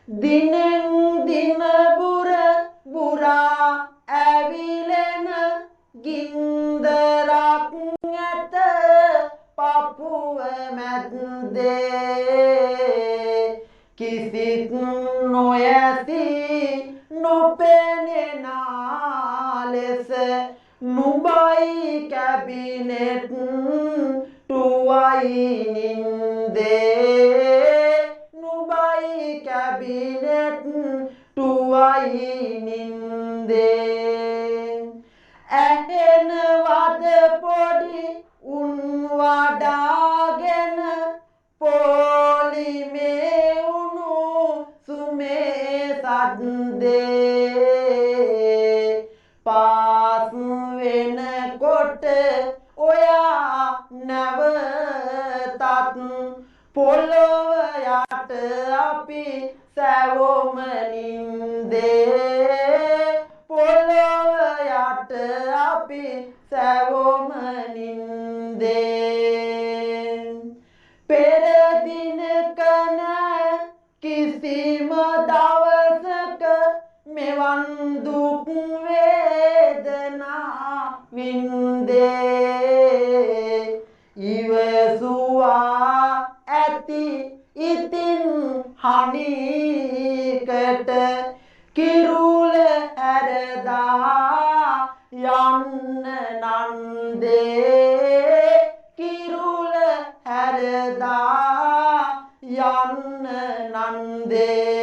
දිනෙන් දින බුරා ඇවිලෙන ගින්දරක් ඇත පපුව මැද්දේ කිසිත් නොයති නොපෙනෙන ලෙස නුඹයි කැබිනෙට් ටුවයි නින්දේ නුඹයි කැබිනෙට් ටුවයි නින්දේ ඇහෙනවද පොඩි උන් වඩාගෙන පොලිමේ උණු සුමේ සද්දේ පාස් වෙනකොට ඔයා නැවතත් පොළොව යට අපි සැවොම නින්දේ පොළොව යට අපි සැවොම නින්දේ පෙර දිනක නැ කිසිම දවසක මෙවන් දුක් වේදනා වින්දේ ඉවසුවා ඇති ඉතින් හනිකට කිරුල හැරදා යන්න නන්දේ කිරුල හැරදා යන්න නන්දේ